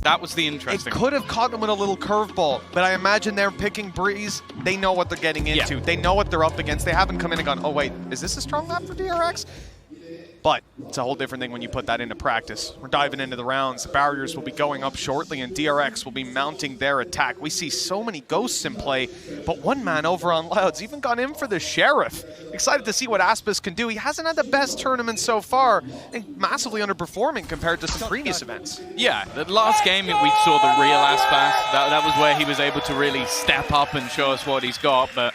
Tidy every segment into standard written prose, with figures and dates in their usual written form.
That was the interesting. It could have caught them with a little curveball, but I imagine they're picking Breeze. They know what they're getting into. Yeah. They know what they're up against. They haven't come in and gone, oh wait, is this a strong map for DRX? But it's a whole different thing when you put that into practice. We're diving into the rounds. The barriers will be going up shortly, and DRX will be mounting their attack. We see so many ghosts in play, but one man over on Loud's even gone in for the Sheriff. Excited to see what aspas can do. He hasn't had the best tournament so far, and massively underperforming compared to some previous events. Yeah, the last game we saw the real aspas. That was where he was able to really step up and show us what he's got, but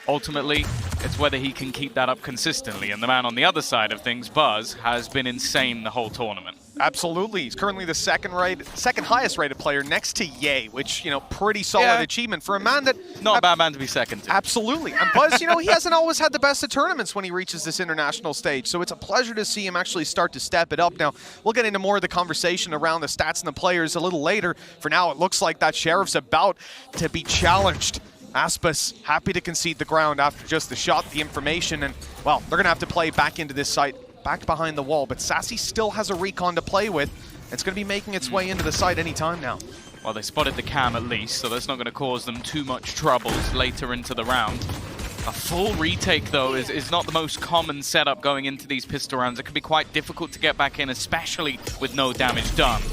ultimately, it's whether he can keep that up consistently. And the man on the other side of things, beyAz, has been insane the whole tournament. Absolutely. He's currently the second highest rated player next to Ye, which, you know, pretty solid achievement for a man that... Not a bad man to be second to. Absolutely. And beyAz, you know, he hasn't always had the best of tournaments when he reaches this international stage. So it's a pleasure to see him actually start to step it up. Now, we'll get into more of the conversation around the stats and the players a little later. For now, it looks like that Sheriff's about to be challenged. aspas happy to concede the ground after just the shot, the information, and, well, they're going to have to play back into this site, back behind the wall. But Sacy still has a recon to play with. It's going to be making its way into the site anytime now. Well, they spotted the cam at least, so that's not going to cause them too much troubles later into the round. A full retake, though, is not the most common setup going into these pistol rounds. It can be quite difficult to get back in, especially with no damage done.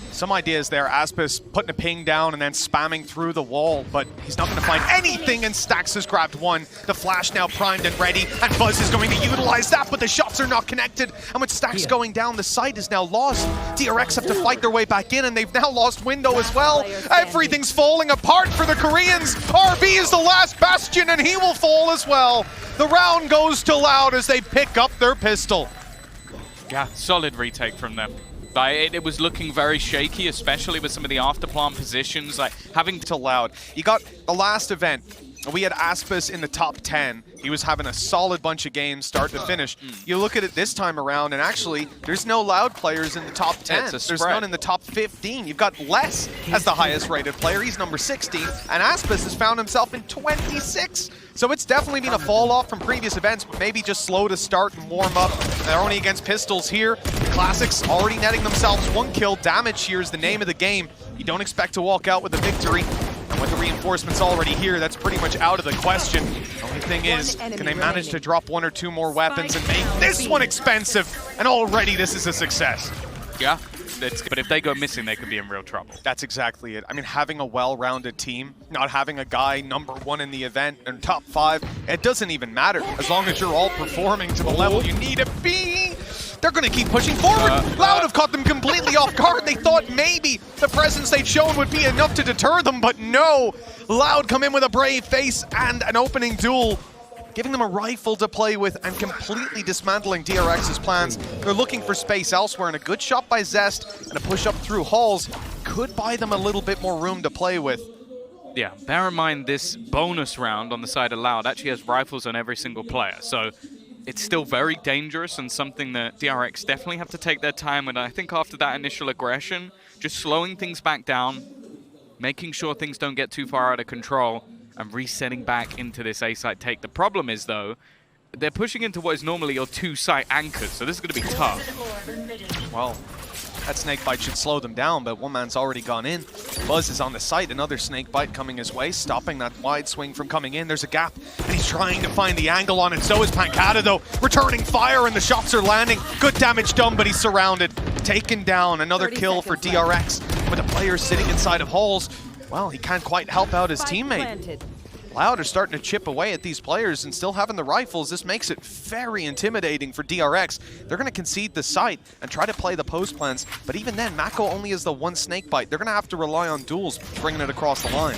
Some ideas there, aspas putting a ping down and then spamming through the wall, but he's not going to find anything, and stax has grabbed one. The flash now primed and ready, and beyAz is going to utilize that, but the shots are not connected, and with stax going down, the site is now lost. DRX have to fight their way back in, and they've now lost window as well. Everything's falling apart for the Koreans. RB is the last bastion, and he will fall as well. The round goes to Loud as they pick up their pistol. Yeah, solid retake from them. It was looking very shaky, especially with some of the afterplant positions, like having to Loud. You got the last event. We had aspas in the top 10. He was having a solid bunch of games start to finish. You look at it this time around, and actually, there's no Loud players in the top 10. There's none in the top 15. You've got Les as the highest rated player. He's number 16, and aspas has found himself in 26. So it's definitely been a fall off from previous events, maybe just slow to start and warm up. They're only against pistols here. The Classics already netting themselves one kill. Damage here is the name of the game. You don't expect to walk out with a victory. And with the reinforcements already here, that's pretty much out of the question. The only thing is, can they manage to drop one or two more weapons and make this one expensive? And already this is a success. Yeah, but if they go missing, they could be in real trouble. That's exactly it. I mean, having a well-rounded team, not having a guy #1 in the event and top 5, it doesn't even matter. As long as you're all performing to the level you need to be. They're going to keep pushing forward. Loud have caught them completely off guard. They thought maybe the presence they'd shown would be enough to deter them, but no. Loud come in with a brave face and an opening duel, giving them a rifle to play with and completely dismantling DRX's plans. They're looking for space elsewhere, and a good shot by Zest and a push up through halls could buy them a little bit more room to play with. Yeah, bear in mind this bonus round on the side of Loud actually has rifles on every single player, so it's still very dangerous and something that DRX definitely have to take their time. And I think after that initial aggression, just slowing things back down, making sure things don't get too far out of control, and resetting back into this A-site take. The problem is, though, they're pushing into what is normally your 2-site anchors, so this is going to be tough. Well, that snake bite should slow them down, but one man's already gone in. beyAz is on the site, another snake bite coming his way, stopping that wide swing from coming in. There's a gap, and he's trying to find the angle on it. So is pANcada, though, returning fire, and the shots are landing. Good damage done, but he's surrounded. Taken down, another kill for DRX. With the players sitting inside of halls, well, he can't quite help out his teammate. Loud are starting to chip away at these players and still having the rifles. This makes it very intimidating for DRX. They're going to concede the site and try to play the post plans, but even then, MaKo only has the one snake bite. They're going to have to rely on duels, bringing it across the line.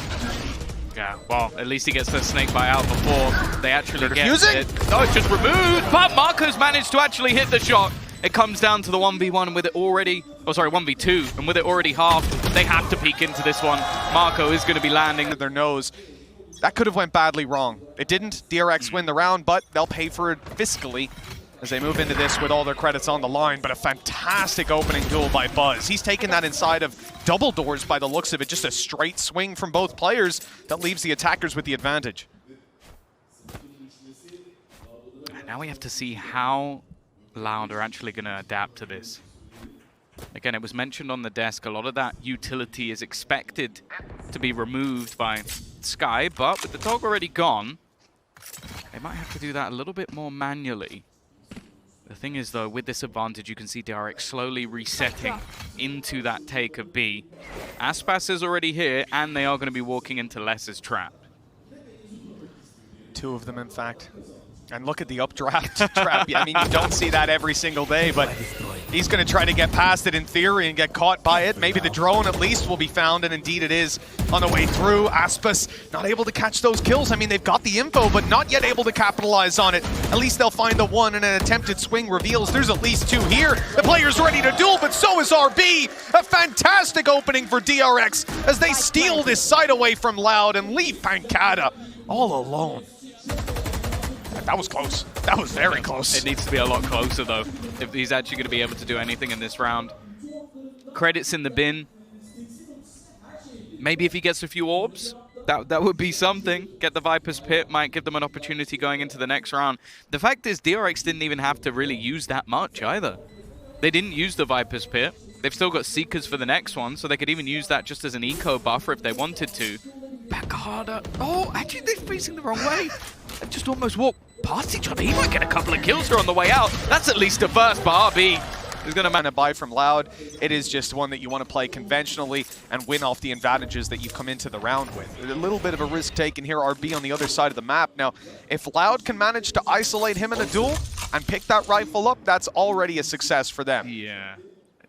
Yeah, well, at least he gets the snake bite out before they actually get it. No, it's just removed, but MaKo's managed to actually hit the shot. It comes down to the 1v1 with it already, oh sorry, 1v2, and with it already halved, they have to peek into this one. MaKo is going to be landing their nose. That could have went badly wrong. It didn't. DRX win the round, but they'll pay for it fiscally as they move into this with all their credits on the line. But a fantastic opening duel by beyAz. He's taken that inside of double doors by the looks of it. Just a straight swing from both players that leaves the attackers with the advantage. Now we have to see how Loud are actually going to adapt to this. Again, it was mentioned on the desk, a lot of that utility is expected to be removed by Sky, but with the dog already gone, they might have to do that a little bit more manually. The thing is, though, with this advantage, you can see DRX slowly resetting into that take of B. Aspas is already here, and they are going to be walking into Less's trap. Two of them, in fact. And look at the updraft trap. I mean, you don't see that every single day, but he's going to try to get past it in theory and get caught by it. Maybe the drone at least will be found, and indeed it is on the way through. Aspas not able to catch those kills. I mean, they've got the info, but not yet able to capitalize on it. At least they'll find the one, and an attempted swing reveals there's at least two here. The player's ready to duel, but so is RB. A fantastic opening for DRX as they steal this side away from Loud and leave pANcada all alone. That was close. That was very close. It needs to be a lot closer, though, if he's actually going to be able to do anything in this round. Credits in the bin. Maybe if he gets a few orbs, that would be something. Get the Viper's Pit, might give them an opportunity going into the next round. The fact is, DRX didn't even have to really use that much either. They didn't use the Viper's Pit. They've still got Seekers for the next one, so they could even use that just as an eco buffer if they wanted to. pANcada. Oh, actually, they're facing the wrong way. They just almost walked past each other. He might get a couple of kills here on the way out. That's at least a first, but RB is going to man a buy from Loud. It is just one that you want to play conventionally and win off the advantages that you come into the round with. A little bit of a risk taken here, RB on the other side of the map. Now, if Loud can manage to isolate him in a duel and pick that rifle up, that's already a success for them. Yeah.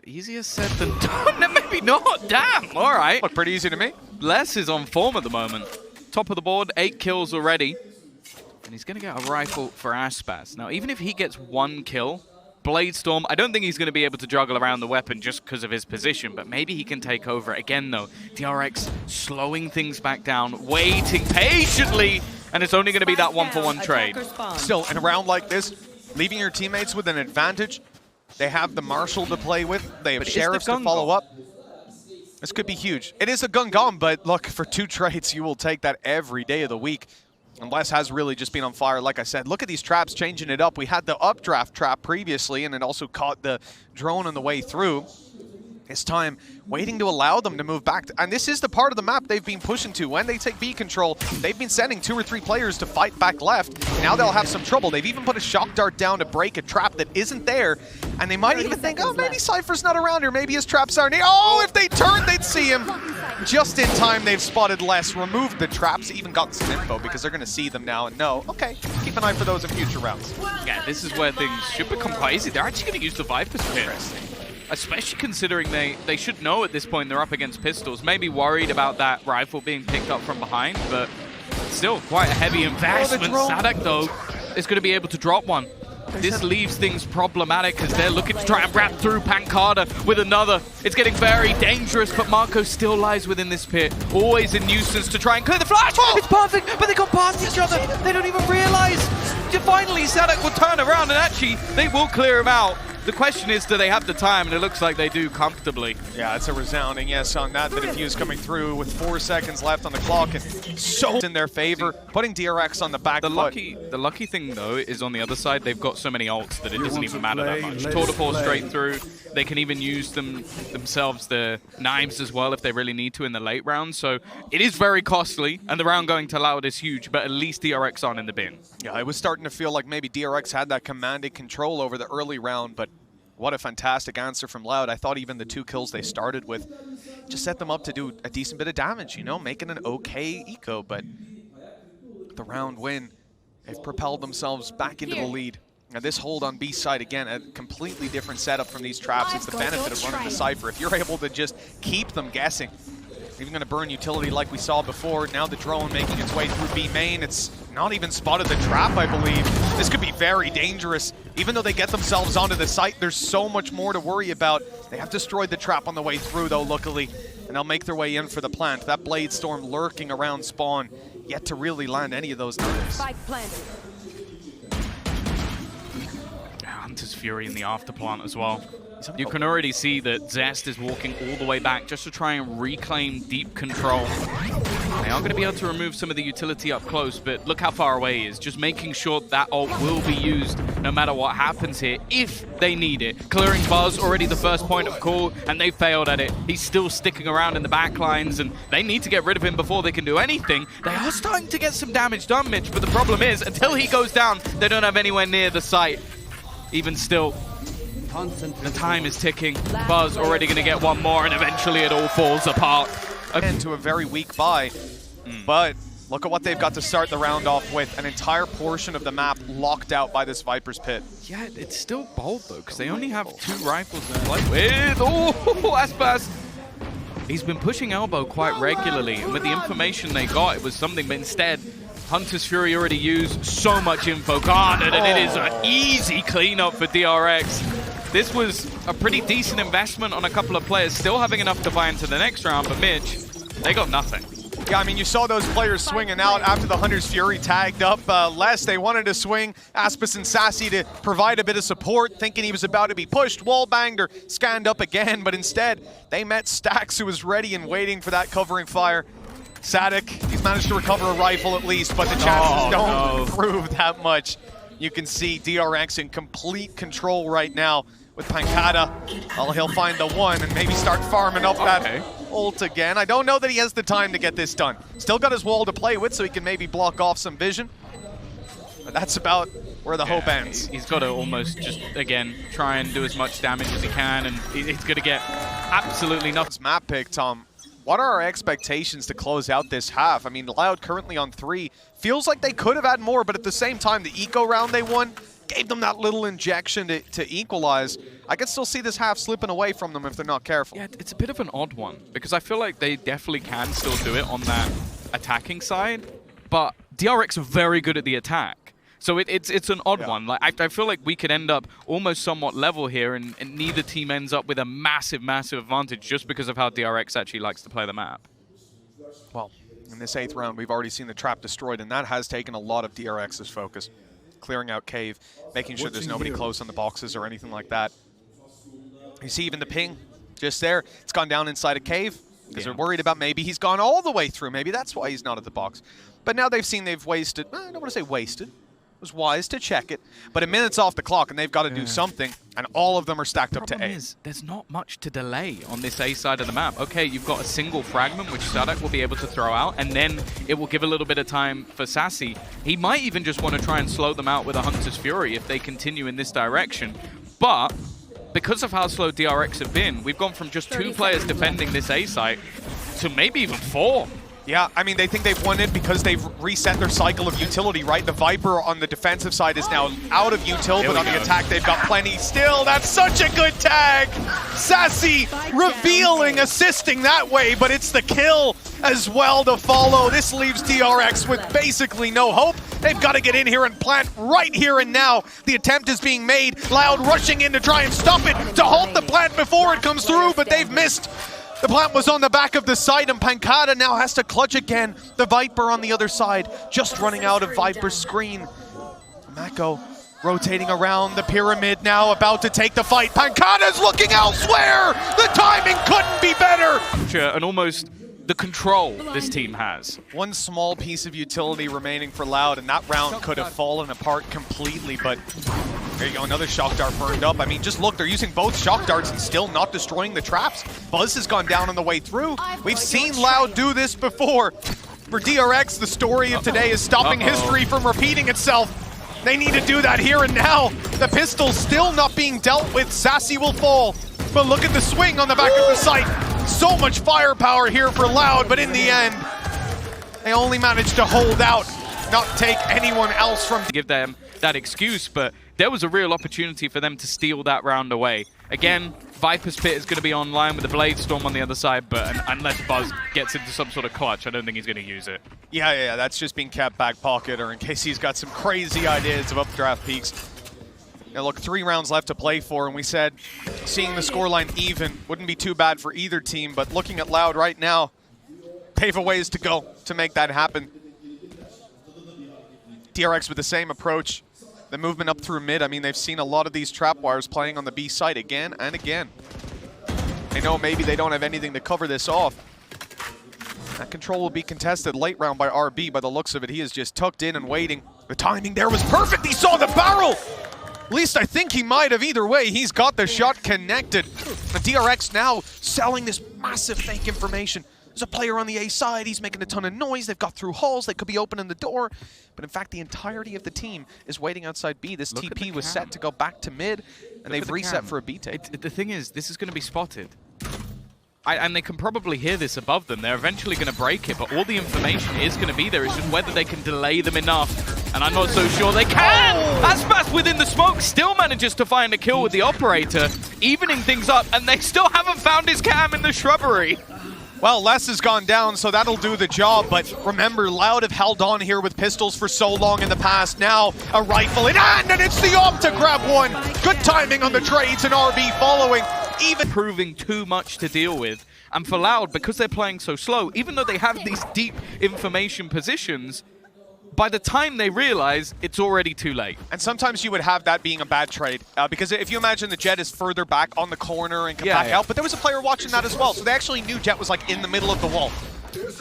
Easier said than done. Maybe not. Damn. All right. Looked pretty easy to me. Les is on form at the moment. Top of the board, 8 kills already. And he's going to get a rifle for Aspas. Now, even if he gets 1 kill, Bladestorm, I don't think he's going to be able to juggle around the weapon just because of his position, but maybe he can take over. Again, though, DRX slowing things back down, waiting patiently, and it's only going to be that 1-for-1 trade. Still, in a round like this, leaving your teammates with an advantage, they have the Marshal to play with, they have Sheriffs to follow up. This could be huge. It is a gun gone, but look, for 2 trades, you will take that every day of the week. And Les has really just been on fire, like I said. Look at these traps changing it up. We had the updraft trap previously, and it also caught the drone on the way through. This time, waiting to allow them to move back. And this is the part of the map they've been pushing to. When they take B control, they've been sending 2 or 3 players to fight back left. Now they'll have some trouble. They've even put a shock dart down to break a trap that isn't there. And they might even think, oh, maybe Cypher's not around here. Maybe his traps are near. Oh, if they turned, they'd see him. Just in time, they've spotted Les, removed the traps, even gotten some info because they're going to see them now and know, okay, keep an eye for those in future rounds. Yeah, this is where things should become quite easy. They're actually going to use the Viper's Pit. Especially considering they should know at this point they're up against pistols. Maybe worried about that rifle being picked up from behind, but still quite a heavy investment. saadhak, though, is going to be able to drop one. This leaves things problematic as they're looking to try and wrap through pANcada with another. It's getting very dangerous, but MaKo still lies within this pit. Always a nuisance to try and clear the flash. Oh! It's perfect, but they got past each other. They don't even realize. Finally, saadhak will turn around, and actually, they will clear him out. The question is, do they have the time? And it looks like they do comfortably. Yeah, it's a resounding yes on that. The defuse coming through with 4 seconds left on the clock, and so in their favor, putting DRX on the back foot. The lucky thing, though, is on the other side, they've got so many ults that it doesn't even matter that much. Tour de force straight through. They can even use themselves, the knives as well, if they really need to in the late round. So it is very costly, and the round going to Loud is huge, but at least DRX on in the bin. Yeah, it was starting to feel like maybe DRX had that commanded control over the early round, but what a fantastic answer from Loud. I thought even the 2 kills they started with just set them up to do a decent bit of damage, you know, making an okay eco, but the round win, they've propelled themselves back into the lead. Now this hold on B side, again, a completely different setup from these traps. It's the benefit of running the Cypher. If you're able to just keep them guessing, even going to burn utility like we saw before. Now the drone making its way through B main. It's not even spotted the trap, I believe. This could be very dangerous. Even though they get themselves onto the site, there's so much more to worry about. They have destroyed the trap on the way through, though, luckily. And they'll make their way in for the plant. That Bladestorm lurking around spawn, yet to really land any of those knives. Hunter's Fury in the after plant as well. You can already see that Zest is walking all the way back just to try and reclaim deep control. They are going to be able to remove some of the utility up close, but look how far away he is. Just making sure that ult will be used no matter what happens here, if they need it. Clearing Buzz, already the first point of call, and they failed at it. He's still sticking around in the back lines, and they need to get rid of him before they can do anything. They are starting to get some damage done, Mitch, but the problem is, until he goes down, they don't have anywhere near the site. Even still, the time is ticking. Buzz already going to get one more, and eventually it all falls apart. Again, to a very weak buy, but look at what they've got to start the round off with. An entire portion of the map locked out by this Viper's Pit. Yeah, it's still bold, though, because they only have 2 rifles to play with. Oh, aspas! He's been pushing elbow quite regularly, and with the information they got, it was something, but instead, Hunter's Fury already used so much info guarded, and it is an easy cleanup for DRX. This was a pretty decent investment on a couple of players, still having enough to buy into the next round, but Mitch, they got nothing. Yeah, I mean, you saw those players swinging out after the Hunter's Fury tagged up less. They wanted to swing aspas and Sacy to provide a bit of support, thinking he was about to be pushed, wall banged, or scanned up again, but instead, they met Stax, who was ready and waiting for that covering fire. saadhak, he's managed to recover a rifle at least, but the chances don't improve that much. You can see DRX in complete control right now with pANcada. Well, he'll find the one and maybe start farming up that ult again. I don't know that he has the time to get this done. Still got his wall to play with, so he can maybe block off some vision. But that's about where the hope ends. He's got to almost just, again, try and do as much damage as he can, and he's going to get absolutely nothing. This map pick, Tom. What are our expectations to close out this half? I mean, Loud currently on 3. Feels like they could have had more, but at the same time, the eco round they won gave them that little injection to equalize. I can still see this half slipping away from them if they're not careful. Yeah, it's a bit of an odd one, because I feel like they definitely can still do it on that attacking side, but DRX are very good at the attack. So it's an odd one. Like I feel like we could end up almost somewhat level here, and neither team ends up with a massive, massive advantage just because of how DRX actually likes to play the map. Well, in this 8th round, we've already seen the trap destroyed, and that has taken a lot of DRX's focus. Clearing out cave, making sure there's nobody close on the boxes or anything like that. You see even the ping just there. It's gone down inside a cave because they're worried about maybe he's gone all the way through. Maybe that's why he's not at the box. But now they've seen they've wasted, I don't want to say wasted. It was wise to check it, but a minute's off the clock and they've got to do something, and all of them are stacked up to A. The problem is, there's not much to delay on this A side of the map. Okay, you've got a single fragment, which saadhak will be able to throw out, and then it will give a little bit of time for Sacy. He might even just want to try and slow them out with a Hunter's Fury if they continue in this direction. But because of how slow DRX have been, we've gone from just 2 players defending this A site to maybe even 4. Yeah, I mean, they think they've won it because they've reset their cycle of utility, right? The Viper on the defensive side is now out of util, but on the attack, they've got plenty still. That's such a good tag! Sacy revealing, assisting that way, but it's the kill as well to follow. This leaves DRX with basically no hope. They've got to get in here and plant right here and now. The attempt is being made. Loud rushing in to try and stop it, to halt the plant before it comes through, but they've missed. The plant was on the back of the site, and pANcada now has to clutch again. The Viper on the other side, just running out of Viper's screen. MaKo rotating around the pyramid now, about to take the fight. pANcada's looking elsewhere! The timing couldn't be better! And almost the control this team has. One small piece of utility remaining for Loud, and that round could have fallen apart completely, but there you go, another shock dart burned up. I mean, just look, they're using both shock darts and still not destroying the traps. Buzz has gone down on the way through. We've seen Loud do this before. For DRX, the story of today is stopping history from repeating itself. They need to do that here and now. The pistol still not being dealt with. Sacy will fall, but look at the swing on the back of the site. So much firepower here for Loud, but in the end, they only managed to hold out, not take anyone else from... Give them that excuse, but there was a real opportunity for them to steal that round away. Again, Viper's Pit is going to be online with the Blade Storm on the other side, but unless Buzz gets into some sort of clutch, I don't think he's going to use it. Yeah, that's just being kept back pocket, or in case he's got some crazy ideas of updraft peaks. Now look, 3 rounds left to play for, and we said seeing the scoreline even wouldn't be too bad for either team, but looking at Loud right now, they have a ways to go to make that happen. DRX with the same approach. The movement up through mid, I mean, they've seen a lot of these trap wires playing on the B side again and again. They know maybe they don't have anything to cover this off. That control will be contested late round by RB. By the looks of it, he is just tucked in and waiting. The timing there was perfect. He saw the barrel. At least I think he might have. Either way, he's got the shot connected. The DRX now selling this massive fake information. There's a player on the A side. He's making a ton of noise. They've got through halls. They could be opening the door. But in fact, the entirety of the team is waiting outside B. This TP was set to go back to mid, and they've reset for a B take. The thing is, this is going to be spotted. And they can probably hear this above them. They're eventually going to break it, but all the information is going to be there. It's just whether they can delay them enough. And I'm not so sure they can! Aspas within the smoke still manages to find a kill with the operator, evening things up, and they still haven't found his cam in the shrubbery. Well, Les has gone down, so that'll do the job. But remember, Loud have held on here with pistols for so long in the past. Now, a rifle in hand, and it's the op to grab one. Good timing on the trades, and RB following. Even proving too much to deal with. And for Loud, because they're playing so slow, even though they have these deep information positions, by the time they realize, it's already too late. And sometimes you would have that being a bad trade, because if you imagine the Jet is further back on the corner and can back out, but there was a player watching that as well, so they actually knew Jet was like in the middle of the wall.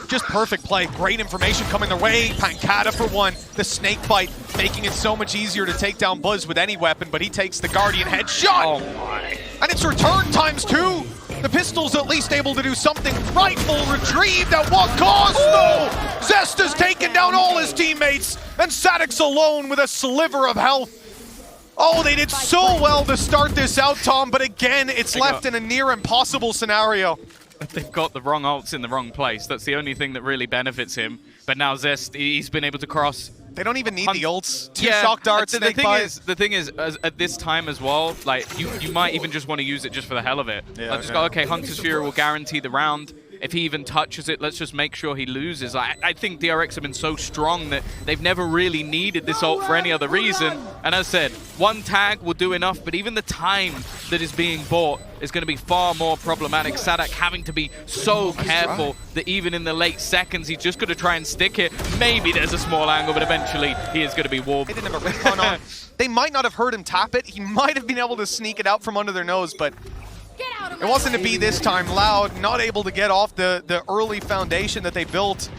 Just perfect play, great information coming their way. pANcada for one, the snake bite, making it so much easier to take down Buzz with any weapon, but he takes the Guardian headshot! Oh my. And it's return times 2! The pistol's at least able to do something. Rifle retrieved at what cost? No! Zest has taken down all his teammates, and saadhak's alone with a sliver of health. Oh, they did so well to start this out, Tom, but again, it's left in a near impossible scenario. They've got the wrong ults in the wrong place. That's the only thing that really benefits him. But now Zest, he's been able to cross. They don't even need the ults. Two shock darts, the thing is, at this time as well, like you might even just want to use it just for the hell of it. Yeah, Like, just go, okay, Hunter's Fury will guarantee the round. If he even touches it, let's just make sure he loses. I think DRX have been so strong that they've never really needed this ult for any other reason. And as I said, one tag will do enough, but even the time that is being bought is going to be far more problematic. saadhak having to be so careful that even in the late seconds, he's just going to try and stick it. Maybe there's a small angle, but eventually he is going to be warped. They didn't have a recon on. They might not have heard him tap it. He might have been able to sneak it out from under their nose, but it wasn't to be this time. Loud, not able to get off the early foundation that they built.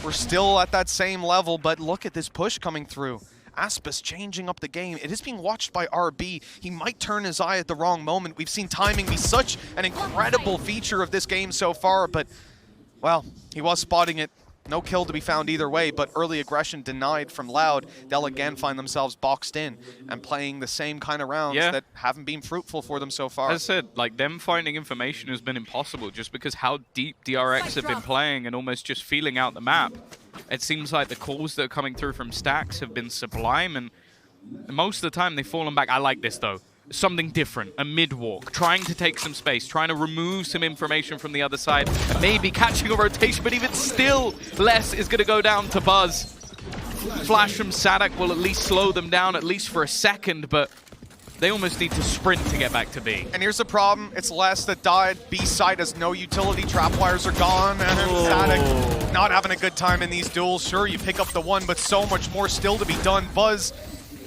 We're still at that same level, but look at this push coming through. Aspas changing up the game. It is being watched by RB. He might turn his eye at the wrong moment. We've seen timing be such an incredible feature of this game so far, but, well, he was spotting it. No kill to be found either way, but early aggression denied from Loud. They'll again find themselves boxed in and playing the same kind of rounds that haven't been fruitful for them so far. As I said, like, them finding information has been impossible just because how deep DRX have been playing and almost just feeling out the map. It seems like the calls that are coming through from stax have been sublime, and most of the time they've fallen back. I like this, though. Something different, a mid-walk, trying to take some space, trying to remove some information from the other side, and maybe catching a rotation, but even still, less is going to go down to Buzz. Flash from saadhak will at least slow them down, at least for a second, but they almost need to sprint to get back to B. And here's the problem, it's Les that died. B side has no utility, trap wires are gone, and saadhak not having a good time in these duels. Sure, you pick up the one, but so much more still to be done. Buzz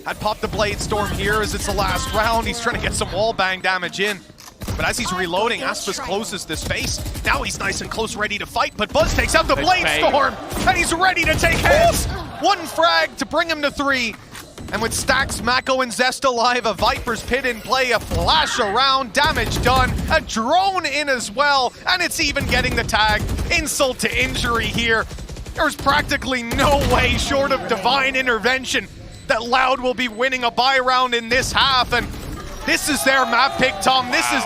had popped the Blade Storm here as it's the last round. He's trying to get some wall bang damage in. But as he's reloading, Aspas closes this space. Now he's nice and close, ready to fight, but Buzz takes out the Blade Storm, and he's ready to take hits. One frag to bring him to 3. And with stax, MaKo, and Zest alive, a Viper's Pit in play, a flash around, damage done, a drone in as well, and it's even getting the tag. Insult to injury here. There's practically no way short of divine intervention that Loud will be winning a buy round in this half, and this is their map pick, Tom. This is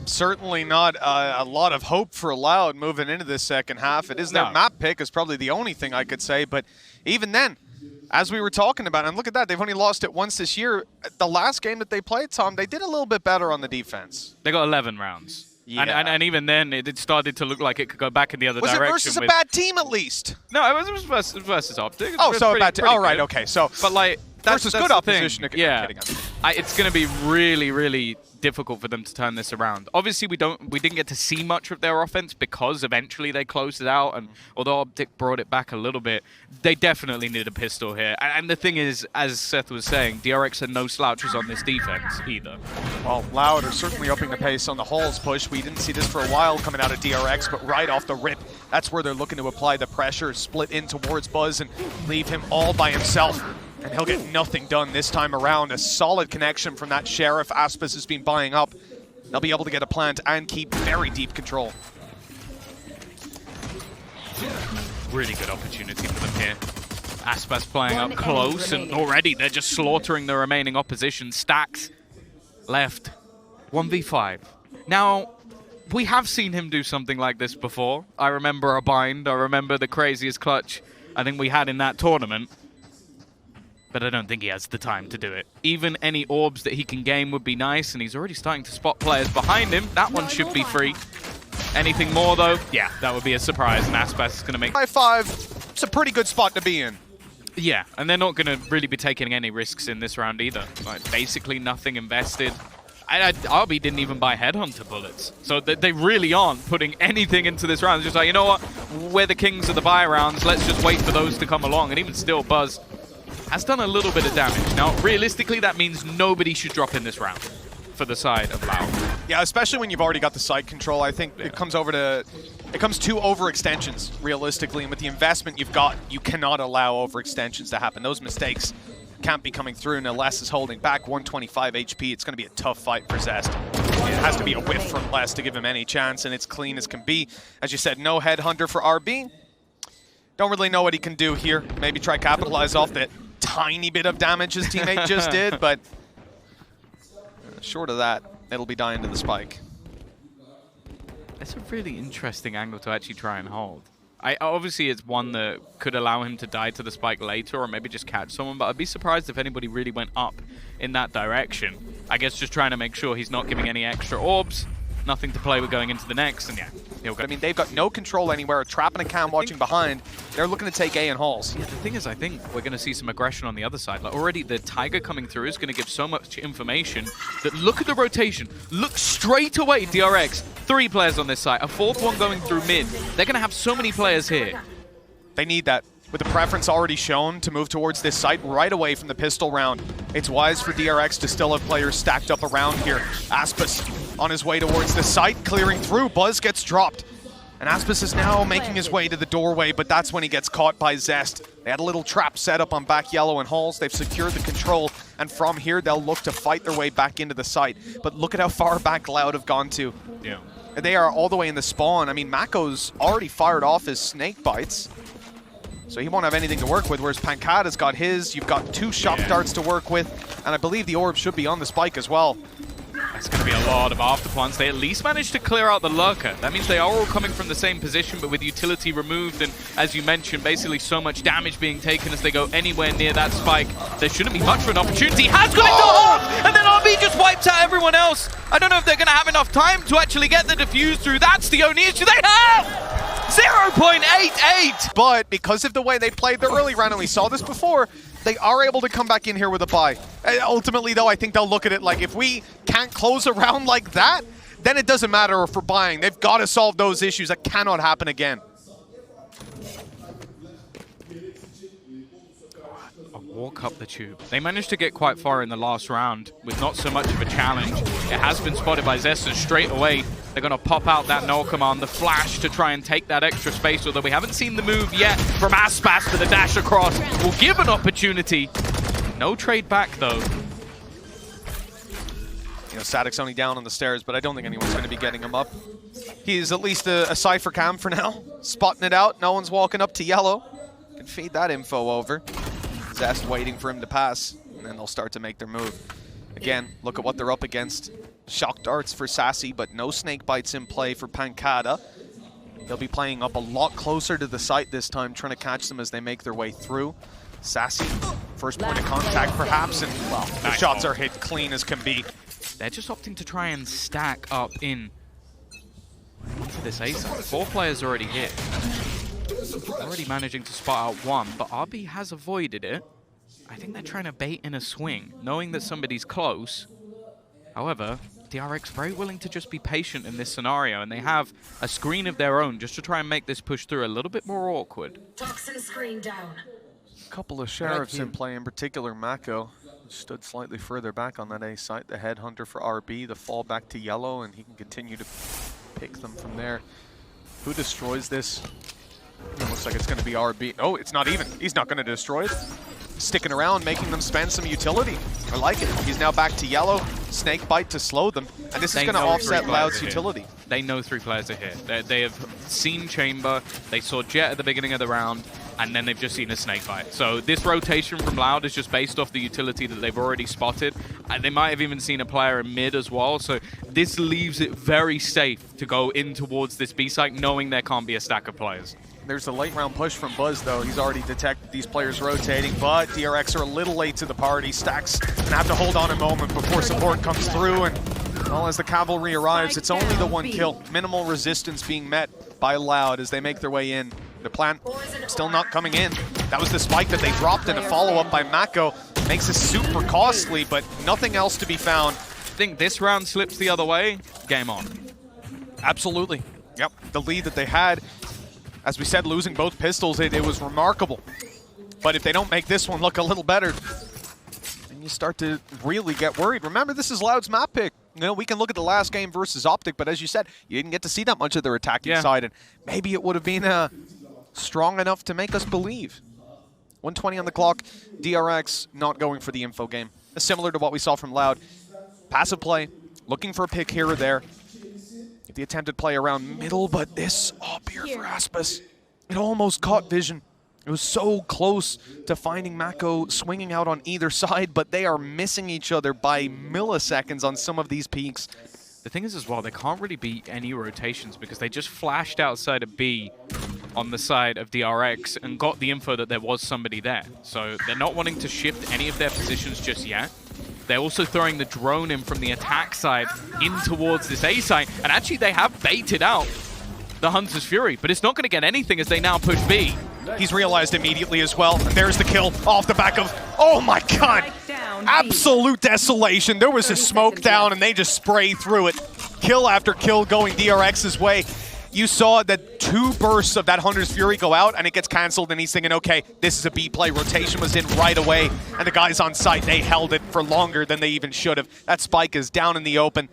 certainly not a lot of hope for Loud moving into this second half. It is their map pick is probably the only thing I could say, but even then, as we were talking about, and look at that, they've only lost it once this year. The last game that they played, Tom, they did a little bit better on the defense. They got 11 rounds. Yeah. And even then, it started to look like it could go back in the other direction. Was it versus a bad team, at least? No, it was versus Optic. Oh, so a bad team. Oh, right, okay. So, but like, versus good opposition. Yeah. It's going to be really, really difficult for them to turn this around. Obviously, we didn't get to see much of their offense because eventually they closed it out, and although Optic brought it back a little bit, they definitely need a pistol here. And the thing is, as Seth was saying, DRX are no slouches on this defense either. Well, Loud are certainly upping the pace on the Halls push. We didn't see this for a while coming out of DRX, but right off the rip, that's where they're looking to apply the pressure, split in towards Buzz and leave him all by himself. And he'll get nothing done this time around. A solid connection from that Sheriff Aspas has been buying up. They'll be able to get a plant and keep very deep control. Really good opportunity for them here. Aspas playing up close, and already they're just slaughtering the remaining opposition. Stax left 1v5. Now, we have seen him do something like this before. I remember a bind. I remember the craziest clutch I think we had in that tournament. But I don't think he has the time to do it. Even any orbs that he can gain would be nice, and he's already starting to spot players behind him. That one should be free. Anything more, though? Yeah, that would be a surprise, and Aspas is going to make... 5-5, it's a pretty good spot to be in. Yeah, and they're not going to really be taking any risks in this round either. Like, basically nothing invested. RB didn't even buy Headhunter bullets. So they really aren't putting anything into this round. It's just like, you know what? We're the kings of the buy rounds. Let's just wait for those to come along. And even still, Buzz has done a little bit of damage. Now, realistically, that means nobody should drop in this round for the side of Loud. Yeah, especially when you've already got the site control. I think it comes to overextensions, realistically. And with the investment you've got, you cannot allow overextensions to happen. Those mistakes can't be coming through, and Les is holding back 125 HP. It's going to be a tough fight for Zest. It has to be a whiff from Les to give him any chance, and it's clean as can be. As you said, no Headhunter for RB. Don't really know what he can do here. Maybe try capitalize off that tiny bit of damage his teammate just did, but short of that, it'll be dying to the spike. That's a really interesting angle to actually try and hold. Obviously, it's one that could allow him to die to the spike later or maybe just catch someone, but I'd be surprised if anybody really went up in that direction. I guess just trying to make sure he's not giving any extra orbs. Nothing to play with going into the next, and yeah, he'll go. I mean, they've got no control anywhere. Trap and a cam watching behind. They're looking to take A in Halls. Yeah, the thing is, I think we're going to see some aggression on the other side. Like, already the Tiger coming through is going to give so much information that look at the rotation. Look straight away, DRX. 3 players on this side. A 4th one going through mid. They're going to have so many players here. They need that. With the preference already shown to move towards this site right away from the pistol round, it's wise for DRX to still have players stacked up around here. Aspas on his way towards the site, clearing through. Buzz gets dropped. And Aspas is now making his way to the doorway, but that's when he gets caught by Zest. They had a little trap set up on back yellow and Halls. They've secured the control, and from here, they'll look to fight their way back into the site. But look at how far back Loud have gone to. Yeah. They are all the way in the spawn. I mean, MaKo's already fired off his snake bites, so he won't have anything to work with, whereas pANcada's got his. You've got 2 shock darts to work with, and I believe the orb should be on the spike as well. That's going to be a lot of after plants. They at least managed to clear out the lurker. That means they are all coming from the same position, but with utility removed, and as you mentioned, basically so much damage being taken as they go anywhere near that spike. There shouldn't be much of an opportunity. Has got into half, and then RB just wiped out everyone else. I don't know if they're going to have enough time to actually get the defuse through. That's the only issue they have! 0.88! But because of the way they played the early round, and we saw this before, they are able to come back in here with a buy. Ultimately, though, I think they'll look at it like, if we can't close a round like that, then it doesn't matter if we're buying. They've got to solve those issues. That cannot happen again. A walk up the tube. They managed to get quite far in the last round with not so much of a challenge. It has been spotted by Zest, and straight away they're going to pop out that null command, the flash to try and take that extra space, although we haven't seen the move yet from Aspas, but the dash across will give an opportunity. No trade back, though. You know, Saadhak's only down on the stairs, but I don't think anyone's going to be getting him up. He's at least a Cypher cam for now. Spotting it out. No one's walking up to yellow. Can feed that info over. Zest waiting for him to pass, and then they'll start to make their move. Again, look at what they're up against. Shock darts for Sacy, but no snake bites in play for pANcada. They'll be playing up a lot closer to the site this time, trying to catch them as they make their way through. Sacy, first point of contact perhaps, and well, the shots are hit clean as can be. They're just opting to try and stack up into this A side. 4 players already hit. Already managing to spot out 1, but RB has avoided it. I think they're trying to bait in a swing, knowing that somebody's close. However, DRX very willing to just be patient in this scenario, and they have a screen of their own just to try and make this push through a little bit more awkward. Toxin screen down. A couple of sheriffs in play, in particular MaKo stood slightly further back on that A site. The headhunter for RB, the fall back to yellow, and he can continue to pick them from there. Who destroys this? It looks like it's going to be RB. Oh, it's not even. He's not going to destroy it. Sticking around, making them spend some utility. I like it. He's now back to yellow. Snake bite to slow them. And this is going to offset Loud's utility. They know 3 players are here. They have seen Chamber. They saw Jet at the beginning of the round. And then they've just seen a snake bite. So this rotation from Loud is just based off the utility that they've already spotted. And they might have even seen a player in mid as well. So this leaves it very safe to go in towards this B site, knowing there can't be a stack of players. There's a late round push from Buzz, though. He's already detected these players rotating, but DRX are a little late to the party. Stax gonna have to hold on a moment before support comes through, and well, as the cavalry arrives, it's only the 1 kill. Minimal resistance being met by Loud as they make their way in. The plant still not coming in. That was the spike that they dropped, and a follow-up by MaKo makes it super costly, but nothing else to be found. I think this round slips the other way, game on. Absolutely. Yep, the lead that they had, as we said, losing both pistols, it was remarkable. But if they don't make this one look a little better, then you start to really get worried. Remember, this is Loud's map pick. You know, we can look at the last game versus Optic, but as you said, you didn't get to see that much of their attacking side, and maybe it would have been strong enough to make us believe. 120 on the clock, DRX not going for the info game. Similar to what we saw from Loud. Passive play, looking for a pick here or there. The attempted play around middle, but this up here for aspas, it almost caught vision. It was so close to finding MaKo swinging out on either side, but they are missing each other by milliseconds on some of these peaks. The thing is as well, they can't really beat any rotations because they just flashed outside of B on the side of DRX and got the info that there was somebody there. So they're not wanting to shift any of their positions just yet. They're also throwing the drone in from the attack side in towards this A site. And actually, they have baited out the Hunter's Fury, but it's not going to get anything as they now push B. He's realized immediately as well. And there's the kill off the back of, oh my God, absolute desolation. There was a smoke down and they just spray through it. Kill after kill going DRX's way. You saw that 2 bursts of that Hunter's Fury go out, and it gets canceled, and he's thinking, okay, this is a B play. Rotation was in right away, and the guys on site, they held it for longer than they even should have. That spike is down in the open,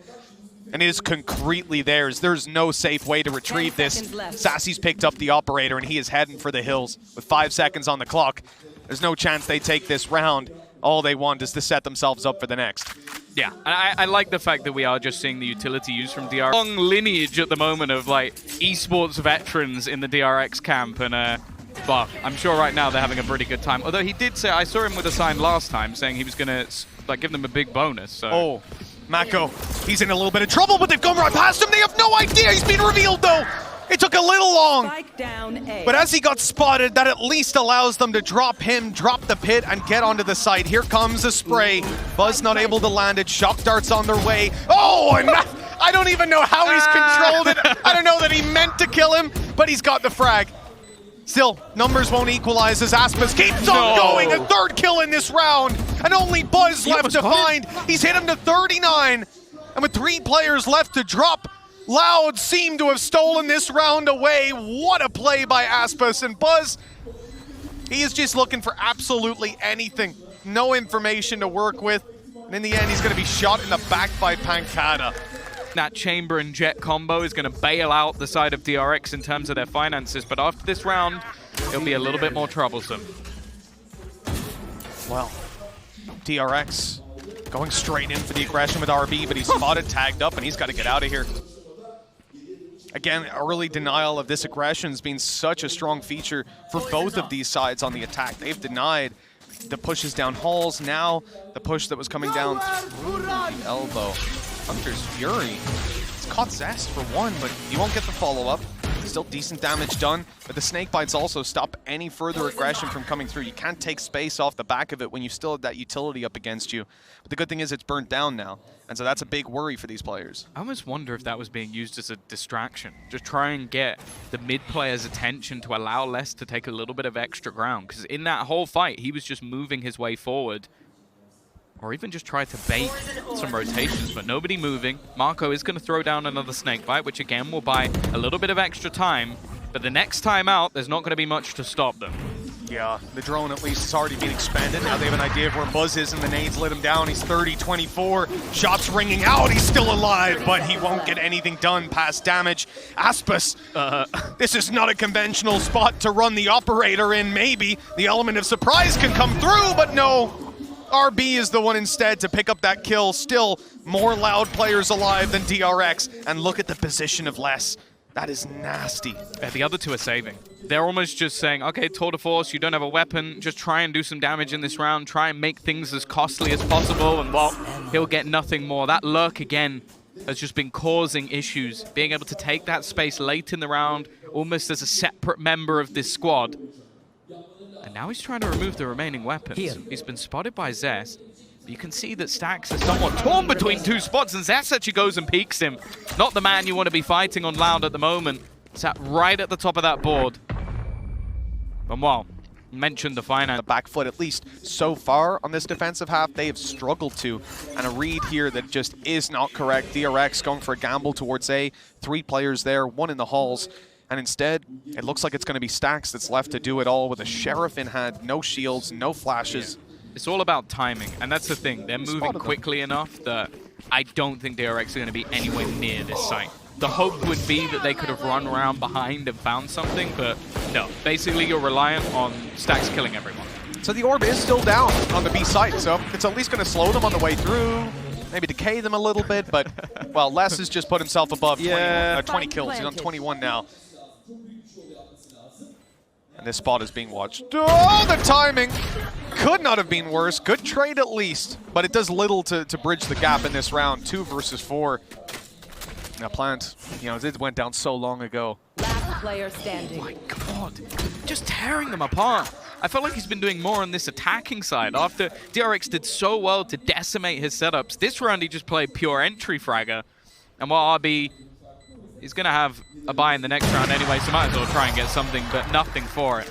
and it is concretely theirs. There's no safe way to retrieve this. Sacy's picked up the operator, and he is heading for the hills with 5 seconds on the clock. There's no chance they take this round. All they want is to set themselves up for the next. Yeah, and I like the fact that we are just seeing the utility used from DRX. Long lineage at the moment of like esports veterans in the DRX camp, and well, I'm sure right now they're having a pretty good time. Although he did say, I saw him with a sign last time saying he was gonna like give them a big bonus. So. Oh, MaKo, he's in a little bit of trouble, but they've gone right past him. They have no idea he's been revealed though. It took a little long, but as he got spotted, that at least allows them to drop him, drop the pit, and get onto the site. Here comes a spray. Buzz not able to land it. Shock darts on their way. Oh, and I don't even know how he's controlled it. I don't know that he meant to kill him, but he's got the frag. Still, numbers won't equalize as aspas keeps on going. A 3rd kill in this round, and only Buzz left to find. He's hit him to 39, and with 3 players left to drop, Loud seemed to have stolen this round away. What a play by aspas, and Buzz, he is just looking for absolutely anything. No information to work with, and in the end, he's going to be shot in the back by pANcada. That Chamber and Jet combo is going to bail out the side of DRX in terms of their finances, but after this round, it'll be a little bit more troublesome. Well, DRX going straight in for the aggression with RB, but he's spotted, tagged up, and he's got to get out of here. Again, early denial of this aggression has been such a strong feature for both of these sides on the attack. They've denied the pushes down halls. Now, the push that was coming down through the elbow. Hunter's Fury. It's caught Zest for 1, but you won't get the follow-up. Still decent damage done, but the snake bites also stop any further aggression from coming through. You can't take space off the back of it when you still have that utility up against you. But the good thing is it's burnt down now, and so that's a big worry for these players. I almost wonder if that was being used as a distraction. Just try and get the mid player's attention to allow Les to take a little bit of extra ground, because in that whole fight, he was just moving his way forward. Or even just try to bait some rotations, but nobody moving. MaKo is going to throw down another snake bite, which again will buy a little bit of extra time. But the next time out, there's not going to be much to stop them. Yeah, the drone at least has already been expanded. Now they have an idea of where Buzz is, and the nades lit him down. He's 30-24. Shots ringing out. He's still alive, but he won't get anything done past damage. Aspas, this is not a conventional spot to run the operator in. Maybe the element of surprise can come through, but no. RB is the one instead to pick up that kill. Still more loud players alive than DRX. And look at the position of Les. That is nasty. The other two are saving. They're almost just saying, okay, tour de force, you don't have a weapon. Just try and do some damage in this round. Try and make things as costly as possible. And, well, he'll get nothing more. That lurk, again, has just been causing issues. Being able to take that space late in the round, almost as a separate member of this squad. And now he's trying to remove the remaining weapons. He's been spotted by Zest. But you can see that Stax is somewhat torn between two spots, and Zest actually goes and peeks him. Not the man you want to be fighting on Loud at the moment. Sat right at the top of that board. And well, mentioned the finance. The back foot, at least so far on this defensive half, they have struggled to. And a read here that just is not correct. DRX going for a gamble towards A. 3 players there, 1 in the halls. And instead, it looks like it's going to be Stax that's left to do it all with a Sheriff in hand, no shields, no flashes. Yeah. It's all about timing, and that's the thing. They're moving quickly enough that I don't think DRX are going to be anywhere near this site. The hope would be that they could have run around behind and found something, but no. Basically, you're reliant on Stax killing everyone. So the orb is still down on the B site, so it's at least going to slow them on the way through. Maybe decay them a little bit, but, well, Les has just put himself above 20 kills. He's on 21 now. And this spot is being watched. Oh, the timing could not have been worse. Good trade at least, but it does little to bridge the gap in this round. 2 versus 4. Now Plant, you know, it went down so long ago. Last player standing. Oh my God, just tearing them apart. I felt like he's been doing more on this attacking side. After DRX did so well to decimate his setups, this round he just played pure entry fragger. And while RB, he's going to have a buy in the next round anyway, so might as well try and get something, but nothing for it.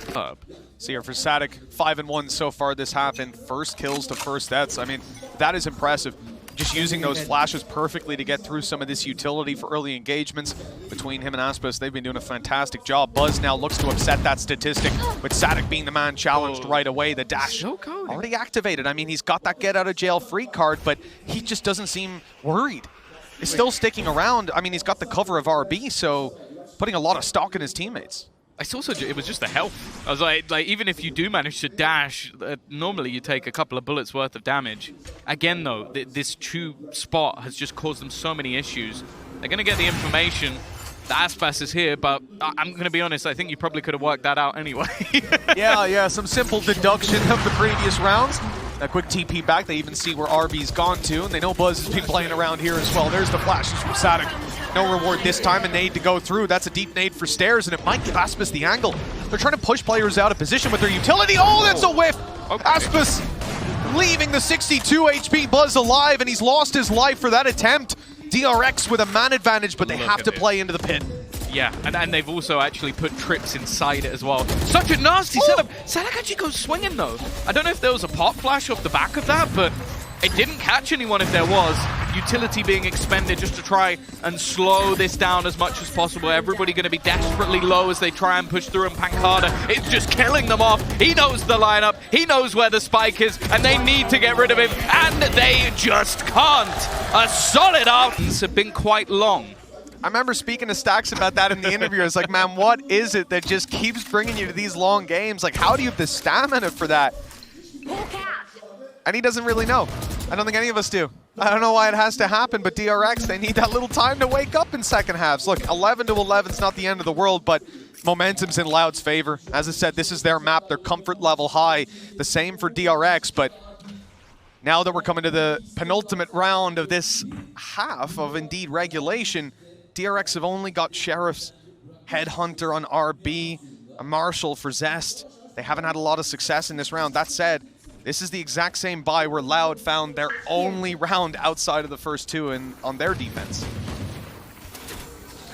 So here for saadhak, 5-1 so far this half in first kills to first deaths. I mean, that is impressive. Just using those flashes perfectly to get through some of this utility for early engagements between him and Aspas. They've been doing a fantastic job. Buzz now looks to upset that statistic, with saadhak being the man challenged right away. The dash already activated. I mean, he's got that get out of jail free card, but he just doesn't seem worried. He's still sticking around. I mean, he's got the cover of RB, so putting a lot of stock in his teammates. It was just the health. I was like even if you do manage to dash, normally you take a couple of bullets worth of damage. Again, though, this true spot has just caused them so many issues. They're going to get the information. The aspas is here, but I'm going to be honest, I think you probably could have worked that out anyway. yeah, some simple deduction of the previous rounds. A quick TP back. They even see where RB's gone to, and they know Buzz has been playing around here as well. There's the flashes from saadhak. No reward this time, a nade to go through. That's a deep nade for stairs, and it might give Aspas the angle. They're trying to push players out of position with their utility. Oh, that's a whiff! Okay. Aspas leaving the 62 HP Buzz alive, and he's lost his life for that attempt. DRX with a man advantage, but they have to play into the pit. Yeah, and they've also actually put trips inside it as well. Such a nasty setup. saadhak actually goes swinging, though. I don't know if there was a pop flash off the back of that, but it didn't catch anyone if there was. Utility being expended just to try and slow this down as much as possible. Everybody going to be desperately low as they try and push through, and pANcada is just killing them off. He knows the lineup, he knows where the spike is, and they need to get rid of him, and they just can't. A solid offense have been quite long. I remember speaking to Stax about that in the interview. I was like, man, what is it that just keeps bringing you to these long games? Like, how do you have the stamina for that? And he doesn't really know. I don't think any of us do. I don't know why it has to happen, but DRX, they need that little time to wake up in second halves. Look, 11-11 is not the end of the world, but momentum's in Loud's favor. As I said, this is their map, their comfort level high. The same for DRX, but now that we're coming to the penultimate round of this half of Indeed regulation, DRX have only got Sheriffs. Headhunter on RB, a Marshall for Zest. They haven't had a lot of success in this round. That said, this is the exact same buy where Loud found their only round outside of the first two on their defense.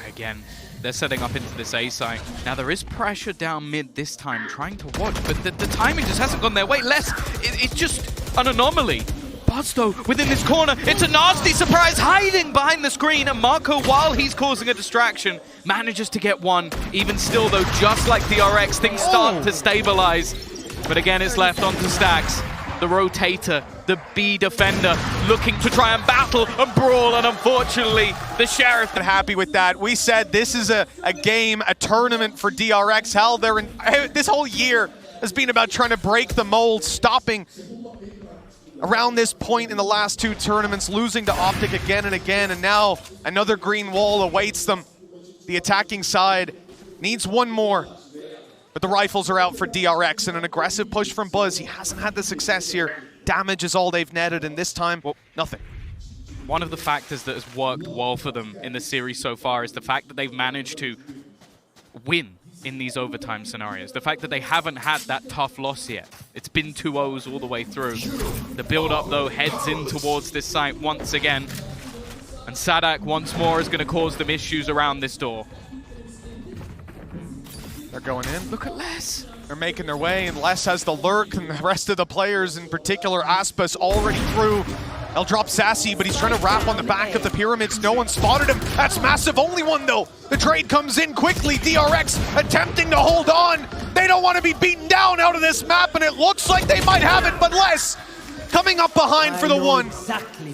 Again, they're setting up into this A site. Now there is pressure down mid this time, trying to watch, but the timing just hasn't gone their way. It's just an anomaly. Buzz though, within this corner, it's a nasty surprise hiding behind the screen, and MaKo, while he's causing a distraction, manages to get one. Even still though, just like DRX, things start to stabilize. But again, it's left onto stax. The rotator, the B defender, looking to try and battle and brawl, and unfortunately, the Sheriff. Not happy with that. We said this is a game, a tournament for DRX. Hell, this whole year has been about trying to break the mold, stopping around this point in the last two tournaments, losing to Optic again and again, and now another green wall awaits them. The attacking side needs one more. But the rifles are out for DRX, and an aggressive push from Buzz. He hasn't had the success here. Damage is all they've netted, and this time, well, nothing. One of the factors that has worked well for them in the series so far is the fact that they've managed to win in these overtime scenarios. The fact that they haven't had that tough loss yet. It's been 2-0s all the way through. The build-up, though, heads in towards this site once again. And saadhak, once more, is going to cause them issues around this door. They're going in. Look at Les. They're making their way, and Les has the lurk, and the rest of the players, in particular aspas, already through. They'll drop Sacy, but he's trying to wrap on the back of the pyramids. No one spotted him. That's massive. Only one, though. The trade comes in quickly. DRX attempting to hold on. They don't want to be beaten down out of this map, and it looks like they might have it, but Les coming up behind for the one.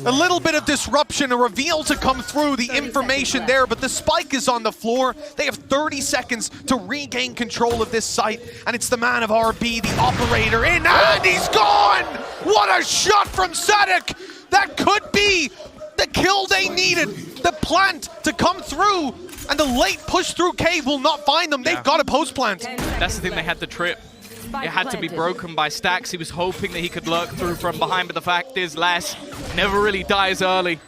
A little bit of disruption, a reveal to come through, the information there, but the spike is on the floor. They have 30 seconds to regain control of this site, and it's the man of RB, the operator, in, and he's gone! What a shot from saadhak! That could be the kill they needed. The plant to come through, and the late push through cave will not find them. They've got a post plant. That's the thing, they had the trip. It had to be broken by stax. He was hoping that he could lurk through from behind, but the fact is, Les never really dies early.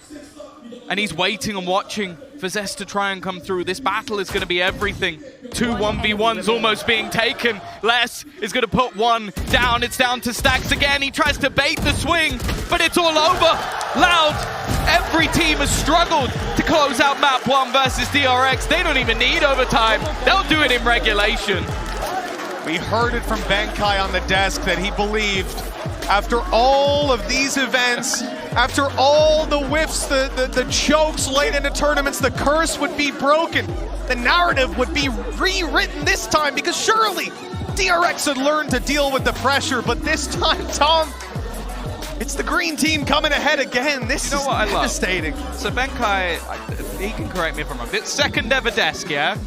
And he's waiting and watching for Zest to try and come through. This battle is going to be everything. 2 1v1s almost being taken. Les is going to put one down. It's down to stax again. He tries to bait the swing, but it's all over. Loud, every team has struggled to close out map 1 versus DRX. They don't even need overtime. They'll do it in regulation. We heard it from Benkai on the desk that he believed after all of these events, after all the whiffs, the chokes late into tournaments, the curse would be broken. The narrative would be rewritten this time, because surely DRX had learned to deal with the pressure, but this time, Tom, it's the green team coming ahead again. This is devastating. So Benkai, he can correct me if I'm wrong. It's second ever desk, yeah?